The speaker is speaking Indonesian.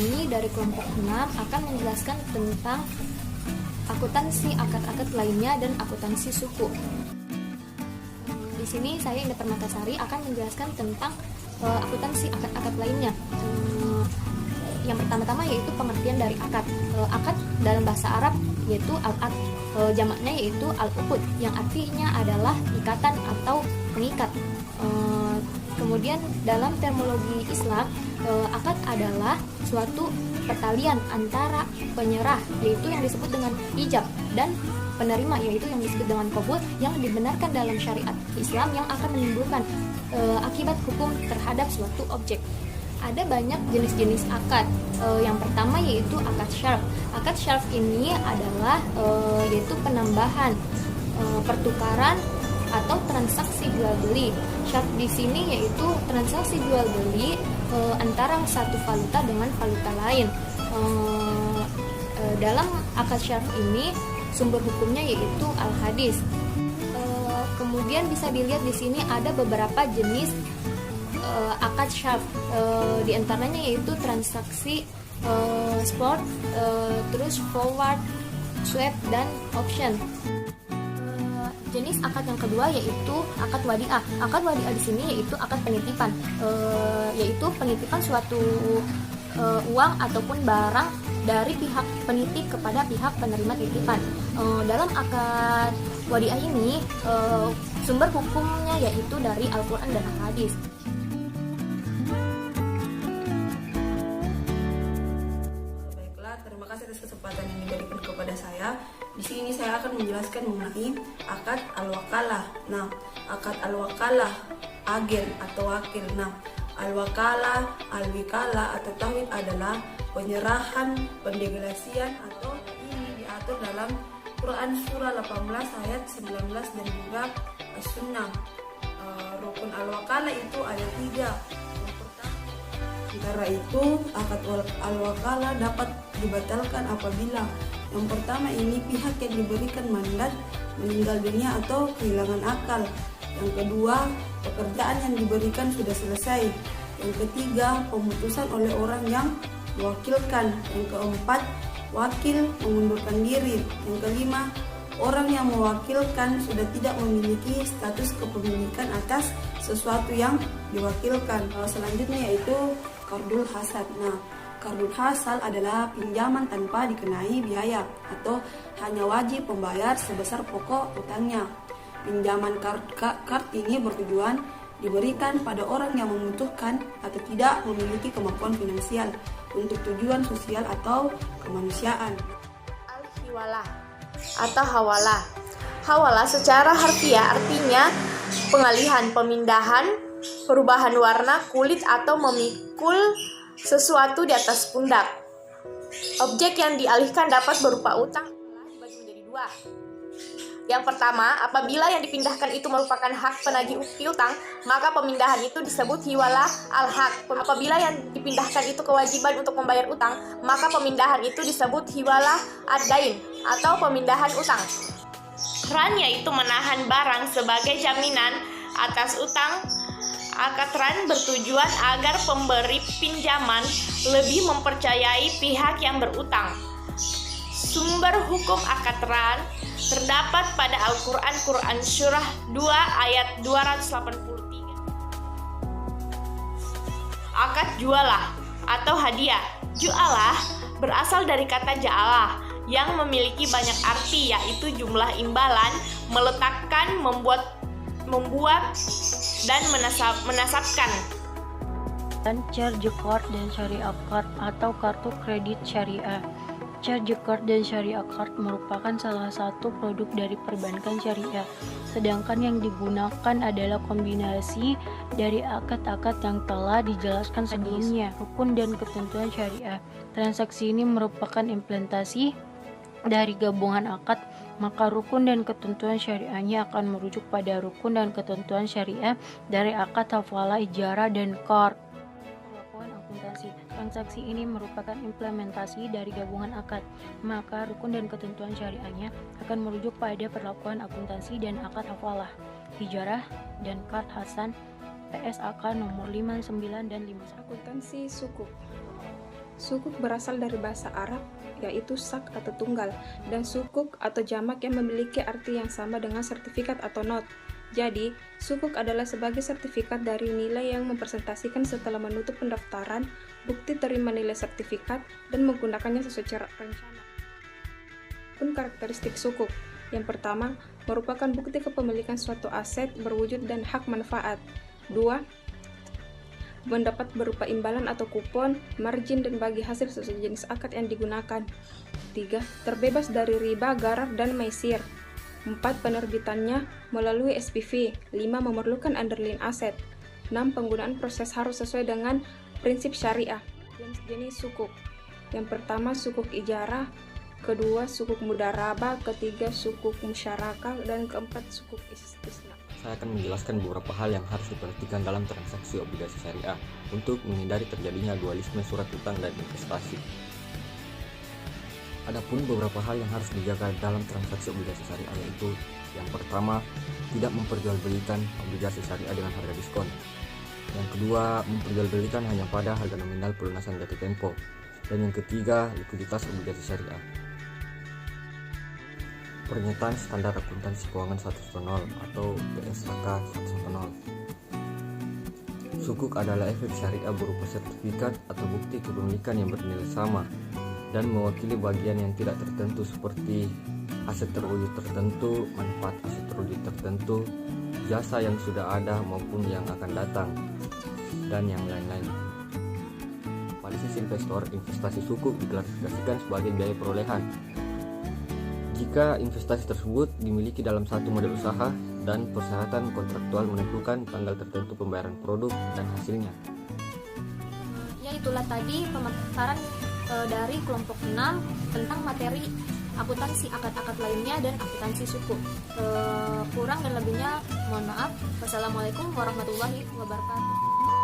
kami dari kelompok 6 akan menjelaskan tentang akuntansi akad-akad lainnya dan akuntansi suku. Di sini saya Indah Permatasari akan menjelaskan tentang akuntansi akad-akad lainnya. Yang pertama-tama yaitu pengertian dari akad. Akad dalam bahasa Arab yaitu al-aqd, jamaknya yaitu al-uqud, yang artinya adalah ikatan atau pengikat. Kemudian dalam terminologi Islam, akad adalah suatu pertalian antara penyerah, yaitu yang disebut dengan ijab, dan penerima, yaitu yang disebut dengan qabul, yang dibenarkan dalam syariat Islam yang akan menimbulkan akibat hukum terhadap suatu objek. Ada banyak jenis-jenis akad. Yang pertama yaitu akad syarf. Akad syarf ini adalah yaitu penambahan, pertukaran atau transaksi jual beli. Syarf di sini yaitu transaksi jual beli antara satu valuta dengan valuta lain. Dalam akad syarf ini sumber hukumnya yaitu al-hadis. Kemudian bisa dilihat di sini ada beberapa jenis akad syarf. Di antaranya yaitu transaksi spot, terus forward, swap, dan option. Jenis akad yang kedua yaitu akad wadiah. Akad wadiah di sini yaitu akad penitipan, yaitu penitipan suatu uang ataupun barang dari pihak penitip kepada pihak penerima titipan. Dalam akad wadiah ini sumber hukumnya yaitu dari Al-Quran dan Al-Hadis. Baiklah, terima kasih atas kesempatan yang diberikan kepada saya. Di sini saya akan menjelaskan mengenai akad al-wakalah. Nah, akad al-wakalah, agen atau wakil. Nah, al-wakalah, al-wikalah atau tauhid adalah penyerahan, pendelegasian atau ini diatur dalam Quran surah 18 ayat 19 dan juga As-Sunnah. Rukun al-wakalah itu ada 3. Yang pertama, antara itu akad al-wakalah dapat dibatalkan apabila yang pertama ini pihak yang diberikan mandat meninggal dunia atau kehilangan akal. Yang kedua, pekerjaan yang diberikan sudah selesai. Yang ketiga, pemutusan oleh orang yang mewakilkan. Yang keempat, wakil mengundurkan diri. Yang kelima, orang yang mewakilkan sudah tidak memiliki status kepemilikan atas sesuatu yang diwakilkan. Selanjutnya yaitu qardul hasad. Nah, qardul hasad adalah pinjaman tanpa dikenai biaya atau hanya wajib membayar sebesar pokok utangnya. Pinjaman kard ini bertujuan diberikan pada orang yang membutuhkan atau tidak memiliki kemampuan finansial untuk tujuan sosial atau kemanusiaan. Al-hiwalah atau hawalah. Hawalah secara harfiah artinya pengalihan, pemindahan, perubahan warna, kulit atau memikul sesuatu di atas pundak. Objek yang dialihkan dapat berupa utang dibagi menjadi 2. Yang pertama, apabila yang dipindahkan itu merupakan hak penagih piutang, maka pemindahan itu disebut hiwalah al-haq. Apabila yang dipindahkan itu kewajiban untuk membayar utang, maka pemindahan itu disebut hiwalah ad-dain atau pemindahan utang. Ran yaitu menahan barang sebagai jaminan atas utang. Akad ran bertujuan agar pemberi pinjaman lebih mempercayai pihak yang berutang. Sumber hukum akad ran terdapat pada Al-Quran, Quran Surah 2 ayat 283. Akad jualah atau hadiah. Jualah berasal dari kata ja'alah yang memiliki banyak arti, yaitu jumlah imbalan, meletakkan, membuat dan menasabkan. Dan charge card dan syariah card atau kartu kredit syariah. Charge card dan syariah card merupakan salah satu produk dari perbankan syariah, sedangkan yang digunakan adalah kombinasi dari akad-akad yang telah dijelaskan sebelumnya. Rukun dan ketentuan syariah. Transaksi ini merupakan implementasi dari gabungan akad, maka rukun dan ketentuan syariahnya akan merujuk pada rukun dan ketentuan syariah dari akad, hafalah, ijarah, dan qard. Perlakuan akuntansi. Transaksi ini merupakan implementasi dari gabungan akad, maka rukun dan ketentuan syariahnya akan merujuk pada perlakuan akuntansi dan akad, hafalah, ijarah, dan qard Hasan PSAK nomor 59 dan 51. Akuntansi suku. Sukuk berasal dari bahasa Arab, yaitu sak atau tunggal, dan sukuk atau jamak yang memiliki arti yang sama dengan sertifikat atau not. Jadi, sukuk adalah sebagai sertifikat dari nilai yang mempresentasikan setelah menutup pendaftaran, bukti terima nilai sertifikat, dan menggunakannya sesuai cara rencana. Pun karakteristik sukuk. Yang pertama, merupakan bukti kepemilikan suatu aset berwujud dan hak manfaat. 2. Mendapat berupa imbalan atau kupon, margin, dan bagi hasil sesuai jenis akad yang digunakan. 3. Terbebas dari riba, garar, dan maisir. 4. Penerbitannya melalui SPV. 5. Memerlukan underlying aset. 6. Penggunaan proses harus sesuai dengan prinsip syariah. Jenis sukuk. Yang pertama, sukuk ijarah. Kedua, sukuk mudarabah. Ketiga, sukuk musyarakah. Dan keempat, sukuk istisna. Saya akan menjelaskan beberapa hal yang harus diperhatikan dalam transaksi obligasi syariah untuk menghindari terjadinya dualisme surat utang dan investasi. Adapun beberapa hal yang harus dijaga dalam transaksi obligasi syariah yaitu yang pertama, tidak memperjualbelikan obligasi syariah dengan harga diskon. Yang kedua, memperjualbelikan hanya pada harga nominal pelunasan jatuh tempo. Dan yang ketiga, likuiditas obligasi syariah. Pernyataan standar akuntansi keuangan 1.0 atau PSAK 1.0. Sukuk adalah efek syariah berupa sertifikat atau bukti kepemilikan yang bernilai sama dan mewakili bagian yang tidak tertentu seperti aset terwujud tertentu, manfaat aset terwujud tertentu, jasa yang sudah ada maupun yang akan datang, dan yang lain-lain. Analisis investor, investasi sukuk diklasifikasikan sebagai biaya perolehan jika investasi tersebut dimiliki dalam satu model usaha dan persyaratan kontraktual menentukan tanggal tertentu pembayaran produk dan hasilnya. Ya, itulah tadi pemaparan dari kelompok 6 tentang materi akuntansi akad-akad lainnya dan akuntansi sukuk. Kurang dan lebihnya mohon maaf. Wassalamualaikum warahmatullahi wabarakatuh.